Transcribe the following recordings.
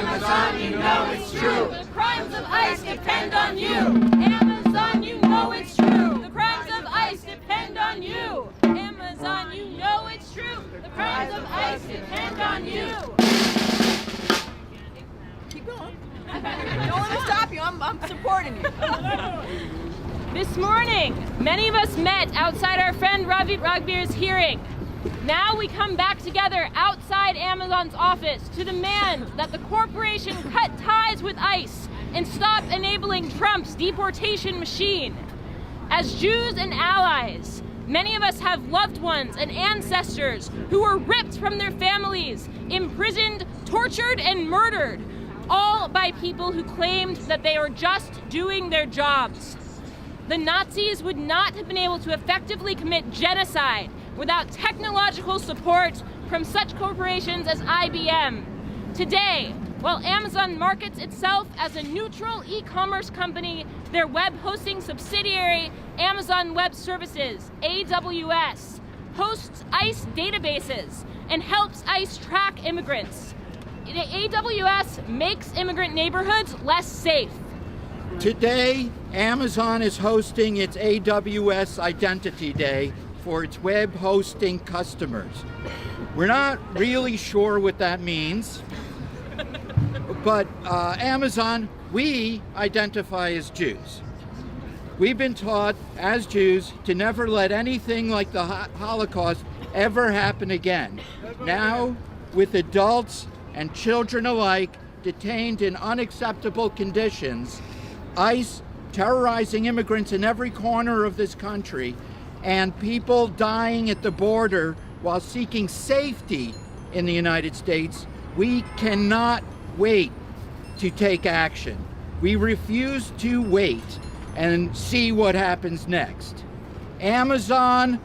Amazon, you know it's true. The crimes of ICE depend on you. Amazon, you know it's true. The crimes of ICE depend on you. Amazon, you know it's true. The crimes of ICE depend on you. Keep going. Don't let me stop you. I'm supporting you. This morning, many of us met outside our friend Ravi Ragbir's hearing. Now we come back together outside Amazon's office to demand that the corporation cut ties with ICE and stop enabling Trump's deportation machine. As Jews and allies, many of us have loved ones and ancestors who were ripped from their families, imprisoned, tortured, and murdered, all by people who claimed that they were just doing their jobs. The Nazis would not have been able to effectively commit genocide without technological support from such corporations as IBM. Today, while Amazon markets itself as a neutral e-commerce company, their web hosting subsidiary, Amazon Web Services, AWS, hosts ICE databases and helps ICE track immigrants. AWS makes immigrant neighborhoods less safe. Today, Amazon is hosting its AWS Identity Day for its web hosting customers. We're not really sure what that means, but Amazon, we identify as Jews. We've been taught as Jews to never let anything like the Holocaust ever happen again. Now, with adults and children alike detained in unacceptable conditions, ICE terrorizing immigrants in every corner of this country, and people dying at the border while seeking safety in the United States, we cannot wait to take action. We refuse to wait and see what happens next. Amazon,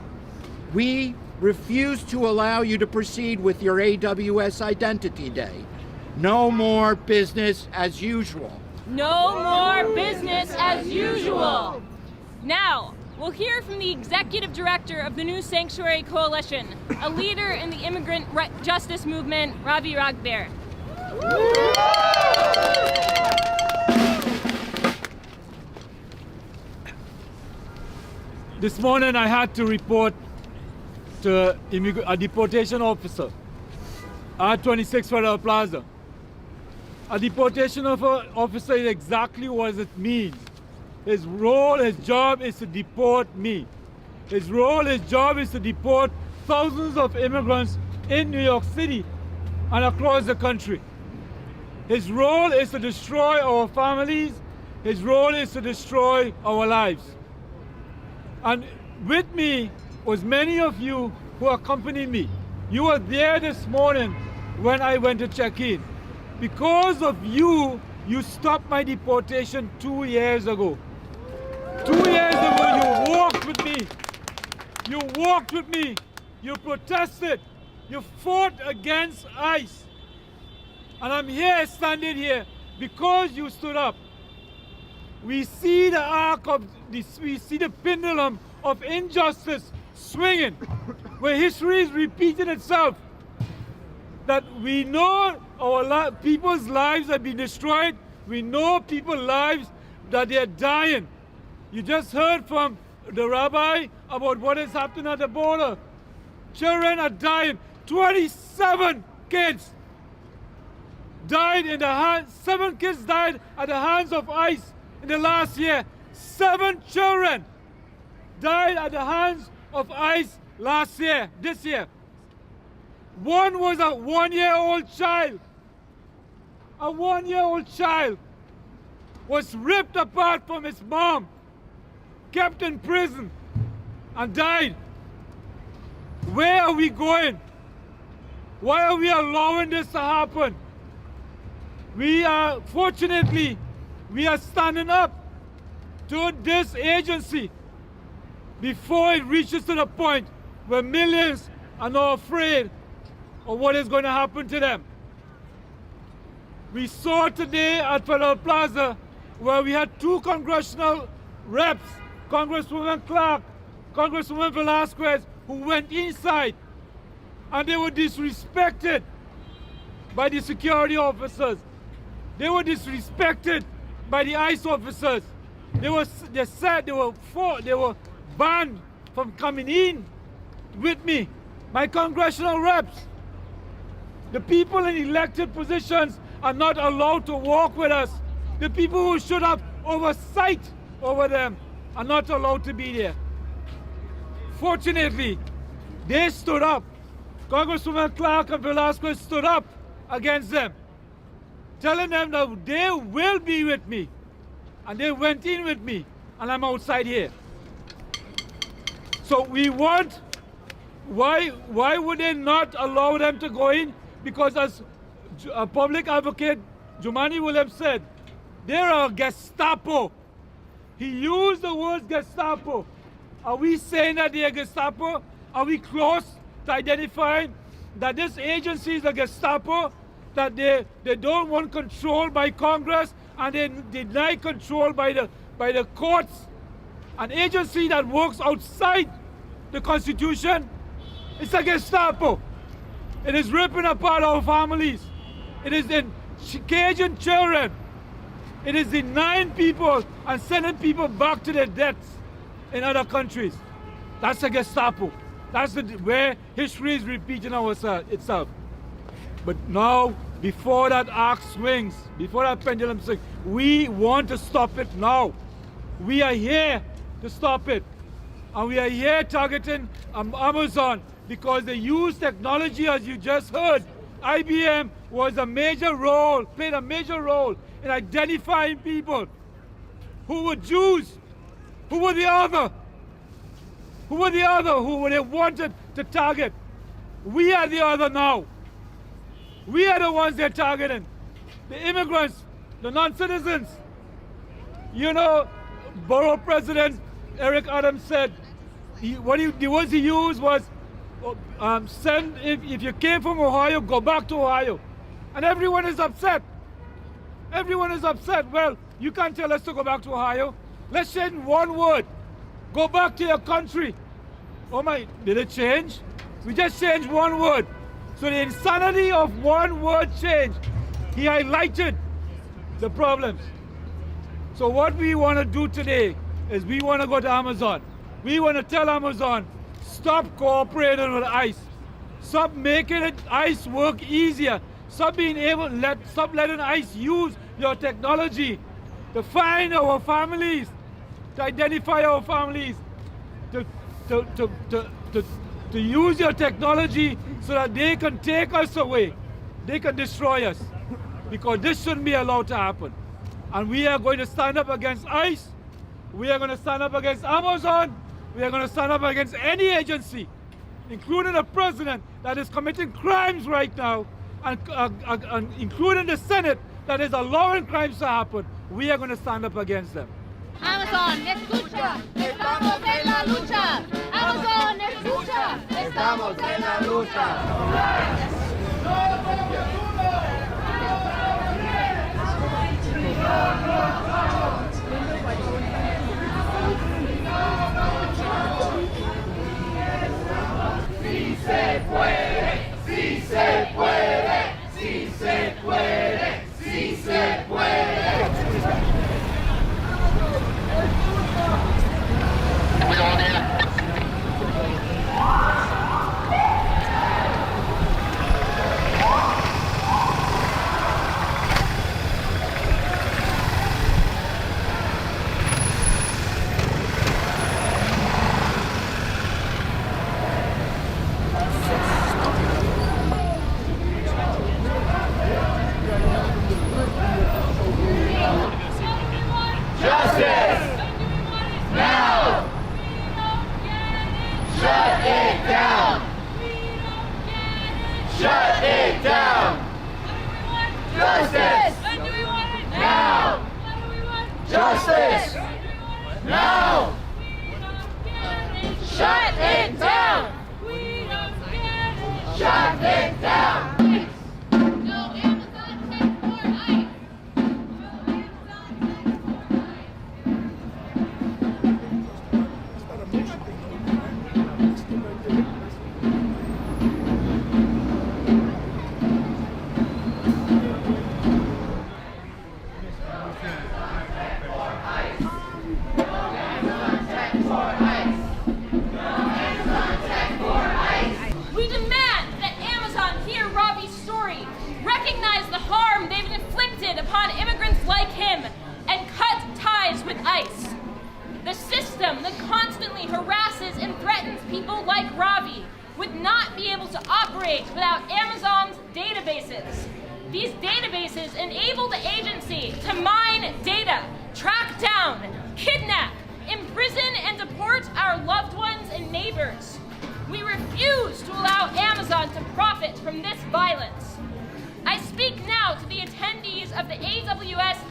we refuse to allow you to proceed with your AWS Identity Day. No more business as usual. No more business as usual. Now, we'll hear from the executive director of the New Sanctuary Coalition, a leader in the immigrant justice movement, Ravi Ragbir. This morning I had to report to a deportation officer at 26 Federal Plaza. A deportation officer is exactly what it means. His role, his job is to deport me. His role, his job is to deport thousands of immigrants in New York City and across the country. His role is to destroy our families. His role is to destroy our lives. And with me was many of you who accompanied me. You were there this morning when I went to check in. Because of you, you stopped my deportation 2 years ago. 2 years ago, you walked with me. You walked with me. You protested. You fought against ICE. And I'm here, standing here, because you stood up. We see the arc of this, we see the pendulum of injustice swinging, where history is repeating itself. That we know our people's lives have been destroyed. We know people's lives that they are dying. You just heard from the rabbi about what is happening at the border. Children are dying. 27 kids died in the hands, 7 kids died at the hands of ICE in the last year. 7 children died at the hands of ICE last year, this year. One was a 1-year-old child. A 1-year-old child was ripped apart from his mom, kept in prison, and died. Where are we going? Why are we allowing this to happen? Fortunately, we are standing up to this agency before it reaches to the point where millions are now afraid of what is going to happen to them. We saw today at Federal Plaza where we had 2 congressional reps, Congresswoman Clark, Congresswoman Velasquez, who went inside and they were disrespected by the security officers. They were disrespected by the ICE officers. They said they were banned from coming in with me. My congressional reps. The people in elected positions are not allowed to walk with us. The people who should have oversight over them are not allowed to be there. Fortunately, they stood up. Congresswoman Clark and Velasquez stood up against them, telling them that they will be with me. And they went in with me, and I'm outside here. So we want, why would they not allow them to go in? Because as a public advocate, Jumani Williams said, they're a Gestapo. He used the words Gestapo. Are we saying that they're Gestapo? Are we close to identifying that this agency is a Gestapo? That they don't want control by Congress and they deny control by the courts? An agency that works outside the Constitution, it's a Gestapo. It is ripping apart our families. It is caging children. It is denying people and sending people back to their deaths in other countries. That's a Gestapo. That's where history is repeating itself. But now, before that axe swings, before that pendulum swings, we want to stop it now. We are here to stop it. And we are here targeting Amazon because they use technology, as you just heard. IBM played a major role in identifying people who were Jews, who were the other, who they wanted to target. We are the other now. We are the ones they're targeting. The immigrants, the non-citizens. You know, Borough President Eric Adams said, the words he used was, if you came from Ohio, go back to Ohio. And everyone is upset. Everyone is upset. Well, you can't tell us to go back to Ohio. Let's change one word. Go back to your country. Oh my, did it change? We just changed one word. So the insanity of one word change, he highlighted the problems. So what we want to do today is we want to go to Amazon. We want to tell Amazon, stop cooperating with ICE. Stop making ICE work easier. Stop letting ICE use your technology to find our families, to identify our families, to use your technology so that they can take us away. They can destroy us. Because this shouldn't be allowed to happen. And we are going to stand up against ICE. We are going to stand up against Amazon. We are going to stand up against any agency, including the president that is committing crimes right now, and including the Senate that is allowing crimes to happen. We are going to stand up against them. Amazon, escucha, estamos en la lucha. Amazon, escucha, estamos en la lucha. Si se puede, si se puede, si se puede, si se puede. Shut it down! Justice! When do we want it? Now! What do we want? Justice! Now! Shut it down! We don't get it! Shut it down! No, Amazon takes more ICE! No, Amazon takes more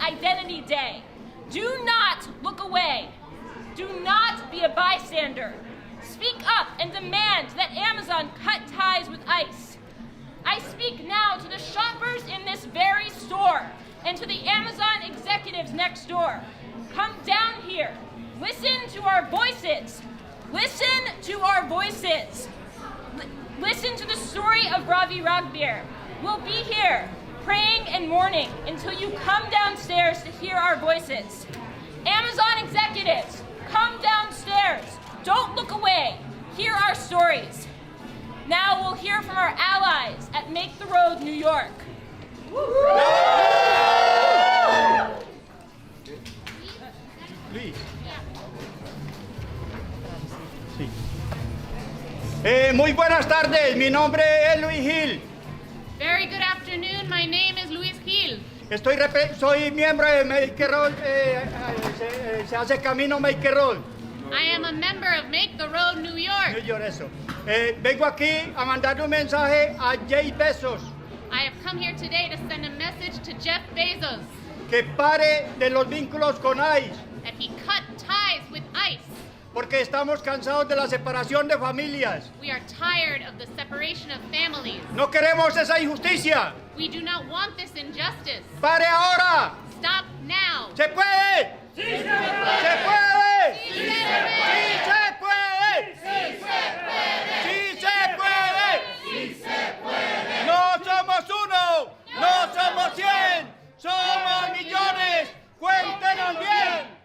Identity Day. Do not look away. Do not be a bystander. Speak up and demand that Amazon cut ties with ICE. I speak now to the shoppers in this very store and to the Amazon executives next door. Come down here. Listen to our voices. Listen to our voices. Listen to the story of Ravi Ragbir. We'll be here praying and mourning until you come downstairs to hear our voices. Amazon executives, come downstairs. Don't look away. Hear our stories. Now we'll hear from our allies at Make the Road New York. Muy buenas tardes, mi nombre es Luis Gil. Very good afternoon. My name is Luis Gil. Soy miembro de Make the Road, se hace camino Make the Road. I am a member of Make the Road New York. New York, eso. Vengo aquí a mandar un mensaje a Jeff Bezos, I have come here today to send a message to Jeff Bezos que pare de los vínculos con ICE, that he cut ties with ICE. porque estamos cansados de la separación de familias. We are tired of the separation of families. No queremos esa injusticia. We do not want this injustice. ¡Pare ahora! Stop now. ¡Se puede! ¡Sí se puede! ¡Se puede! Sí se puede. ¡Sí se puede! ¡Sí se puede! ¡No somos uno! ¡No somos 100! ¡Somos millones! ¡Cuéntenos bien!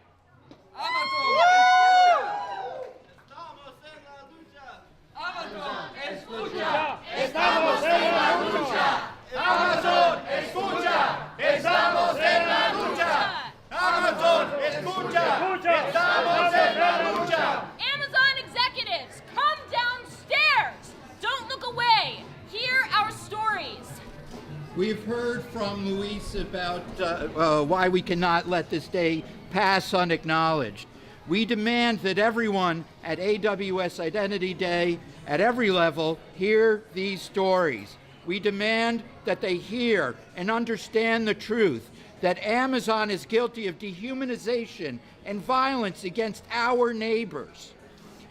Estamos en la lucha. Amazon, escucha, estamos en la lucha. Amazon, escucha, estamos en la lucha. Amazon executives, come downstairs. Don't look away. Hear our stories. We've heard from Luis about why we cannot let this day pass unacknowledged. We demand that everyone at AWS Identity Day, at every level, hear these stories. We demand that they hear and understand the truth, that Amazon is guilty of dehumanization and violence against our neighbors.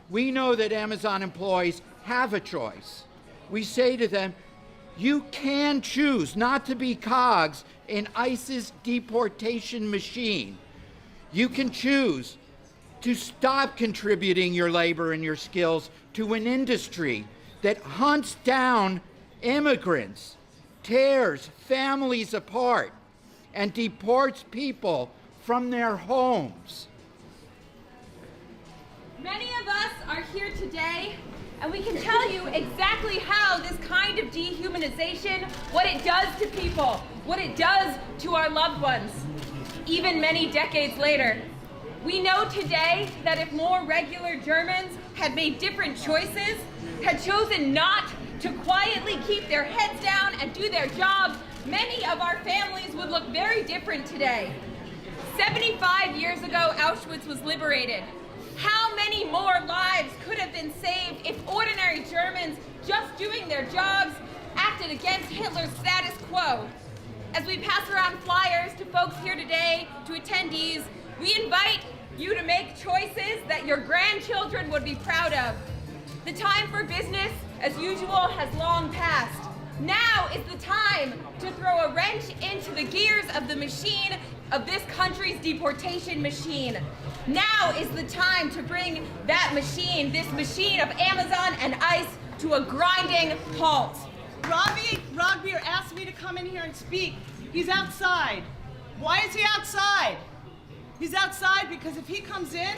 We know that Amazon employees have a choice. We say to them, you can choose not to be cogs in ICE's deportation machine. You can choose to stop contributing your labor and your skills to an industry that hunts down immigrants, tears families apart, and deports people from their homes. Many of us are here today, and we can tell you exactly how this kind of dehumanization, what it does to people, what it does to our loved ones, even many decades later. We know today that if more regular Germans had made different choices, had chosen not to quietly keep their heads down and do their jobs, many of our families would look very different today. 75 years ago, Auschwitz was liberated. How many more lives could have been saved if ordinary Germans, just doing their jobs, acted against Hitler's status quo? As we pass around flyers to folks here today, to attendees, we invite you to make choices that your grandchildren would be proud of. The time for business, as usual, has long passed. Now is the time to throw a wrench into the gears of the machine, of this country's deportation machine. Now is the time to bring that machine, this machine of Amazon and ICE, to a grinding halt. Ravi Ragbir asked me to come in here and speak. He's outside. Why is he outside? He's outside because if he comes in,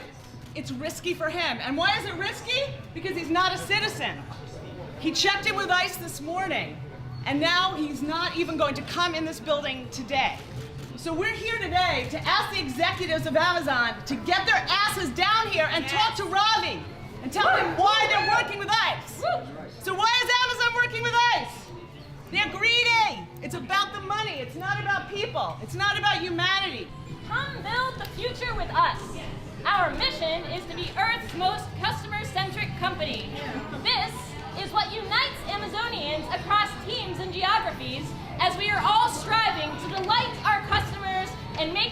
it's risky for him. And why is it risky? Because he's not a citizen. He checked in with ICE this morning, and now he's not even going to come in this building today. So we're here today to ask the executives of Amazon to get their asses down here and talk to Ravi and tell him why they're working with ICE. So why is Amazon working with ICE? They're greedy. It's about the money. It's not about people. It's not about humanity. Come build the future with us. Our mission is to be Earth's most customer-centric company. This is what unites Amazonians across teams and geographies as we are all striving to delight our customers and make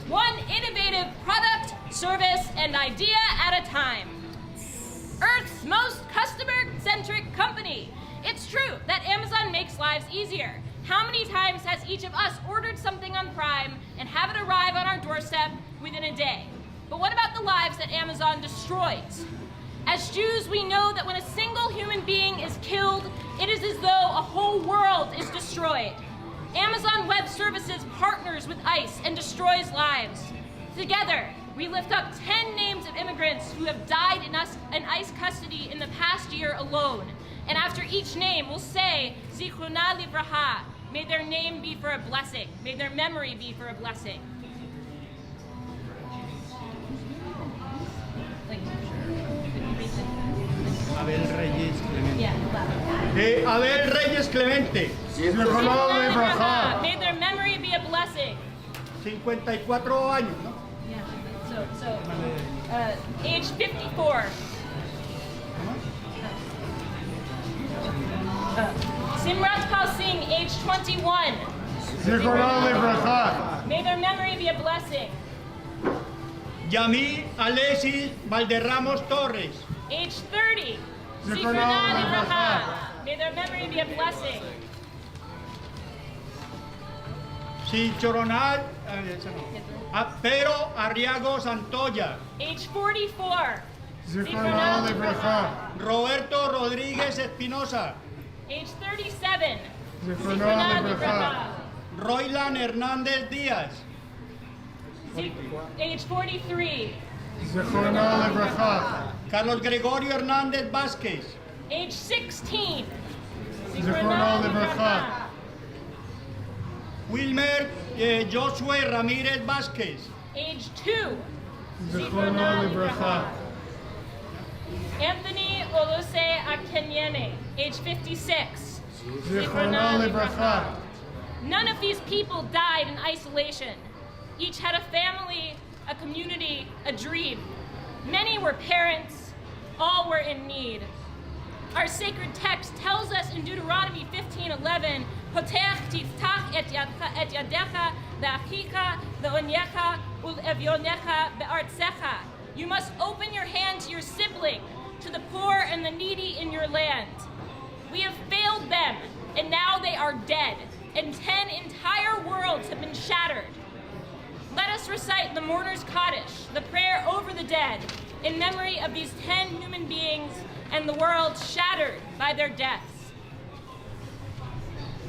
one innovative product, service, and idea at a time. Earth's most customer-centric company. It's true that Amazon makes lives easier. How many times has each of us ordered something on Prime and have it arrive on our doorstep within a day? But what about the lives that Amazon destroys? As Jews, we know that when a single human being is killed, it is as though a whole world is destroyed. Amazon Web Services partners with I.C.E and destroys lives. Together, we lift up 10 names of immigrants who have died in I.C.E custody in the past year alone. And after each name, we'll say, Zichrona Livraha, may their name be for a blessing, may their memory be for a blessing. Abel Reyes Clemente. Yeah. Abel Reyes Clemente. May their memory be a blessing. 54 años, ¿no? Yeah. So, age 54. Simrat Pal Singh, age 21. May their memory be a blessing. Yami Alexis Valderramos Torres. Age 30. Zichrona Livraha. May their memory be a blessing. Chichoronal Pedro Arriago Santoya. Age 44. Zichrona Livraha. Roberto Rodríguez Espinosa. Age 37. Zichrona Livraha. Roylan Hernández Díaz. Age 43. Carlos Gregorio Hernández Vázquez. Age 16. Zichrona Livraha. Wilmer Josué Ramírez Vázquez. Age 2. Zichrona Livraha. Anthony Oluse Akenyene, age 56. Zichrona Livraha. None of these people died in isolation. Each had a family, a community, a dream. Many were parents, all were in need. Our sacred text tells us in Deuteronomy 15:11, Potech tiftach et yadecha le'achika le'onyecha ule'evyonecha be'artzecha. You must open your hand to your sibling, to the poor and the needy in your land. We have failed them, and now they are dead, and 10 entire worlds have been shattered. Let us recite the mourner's Kaddish, the prayer over the dead, in memory of these 10 human beings and the world shattered by their deaths.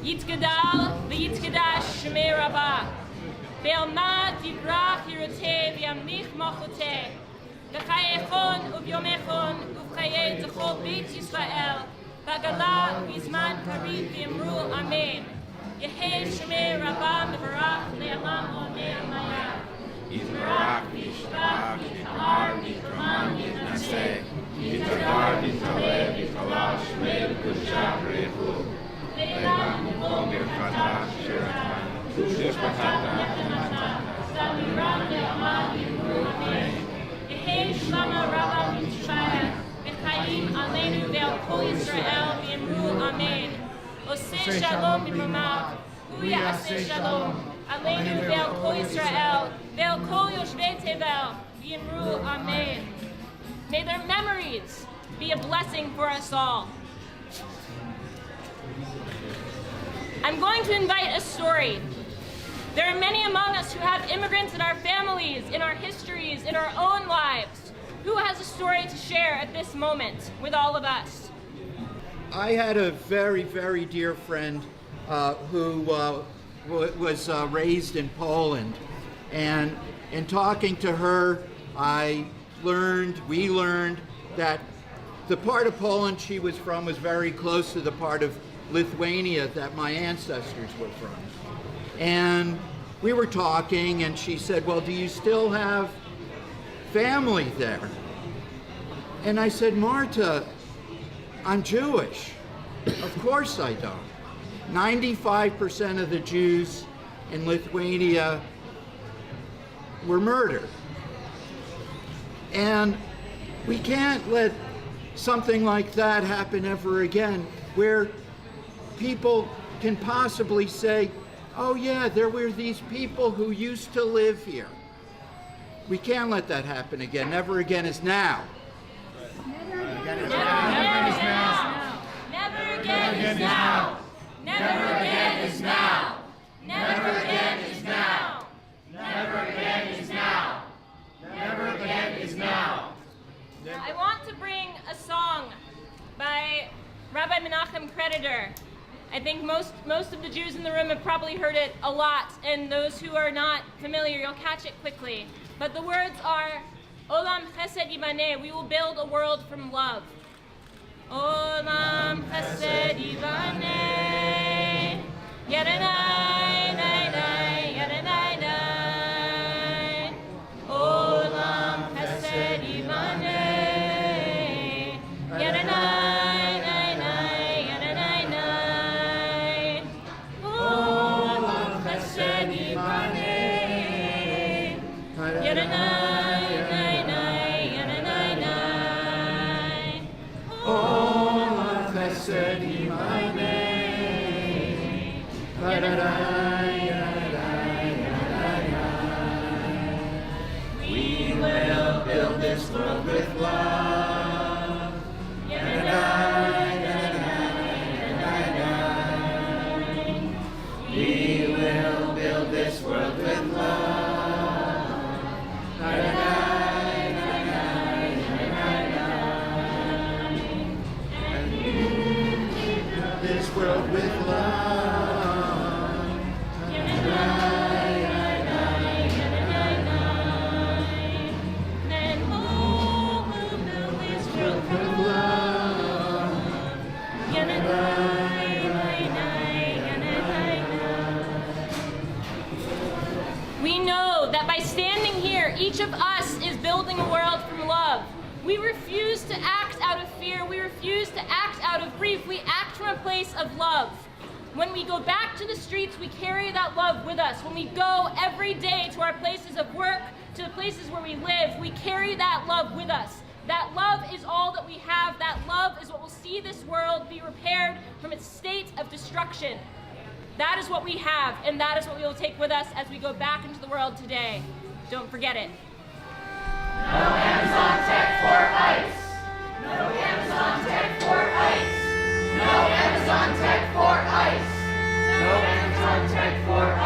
Yitzgadal v'yitzgadash shemei rabbah, be'alma tigrach yiroteh v'yamlich mochoteh, v'chayechon uvyomechon uvchayei zechol beit Yisrael, v'agala v'zman karib v'yamru amen. Yehei shemei rabbah mevarach le'alam olmei amaya. Yizbarach v'yishbach v'yitahar v'yitaman v'yitnaseh. Yitadar v'yitaleh v'yitalah shemei v'kushah v'rechu. Le'elam v'vom v'yirchatah shiratan. Shishbachata v'yitnata. Stamiram le'aman v'yamru amen. Yehei shlama rabbah v'yishbach v'chayim aleinu ve'al kol Yisrael v'yamru amen. Oseh shalom b'mamav, hu ya'aseh shalom, aleinu ve'al kol Yisrael, ve'al kol yoshvei tevel, v'yamru amen. May their memories be a blessing for us all. I'm going to invite a story. There are many among us who have immigrants in our families, in our histories, in our own lives. Who has a story to share at this moment with all of us? I had a very, very dear friend who was raised in Poland. And in talking to her, we learned that the part of Poland she was from was very close to the part of Lithuania that my ancestors were from. And we were talking, and she said, well, do you still have family there? And I said, Marta, I'm Jewish. Of course I don't. 95% of the Jews in Lithuania were murdered. And we can't let something like that happen ever again, where people can possibly say, oh yeah, there were these people who used to live here. We can't let that happen again. Never again is now. Never again is now. Never again is now. Never again is now. Never again is now. Never again is now. Never again is now. I want to bring a song by Rabbi Menachem Creditor. I think most of the Jews in the room have probably heard it a lot, and those who are not familiar, you'll catch it quickly. But the words are, Olam Chesed Yibaneh, we will build a world from love. Olam Chesed Yibaneh, Yadanai, Nai, Nai, Yadanai, Nai. Olam Chesed Yibaneh, Yadanai, Nai, Nai, Yadanai, Nai. Olam Chesed Yibaneh, Yadanai, Nai, Nai, Yadanai, Nai. Olam Chesed Yibaneh, Yadanai, Yadanai, Yadanai. We will build this world with love. Yadanai, Yadanai, Yadanai. We will build this world with love. Yadanai, Yadanai, Yadanai. And we build this world with love. Then who will build this world from love? Yadanai, Yadanai, Yadanai. We know that by standing here, each of us is building a world from love. We refuse to act out of fear. We refuse to act out of grief. We act from a place of love. When we go back to the streets, we carry that love with us. When we go every day to our places of work, to the places where we live, we carry that love with us. That love is all that we have. That love is what will see this world be repaired from its state of destruction. That is what we have, and that is what we will take with us as we go back into the world today. Don't forget it. No Amazon tech for ICE. No Amazon tech for ICE. No Amazon tech for ICE. No Amazon tech for ICE.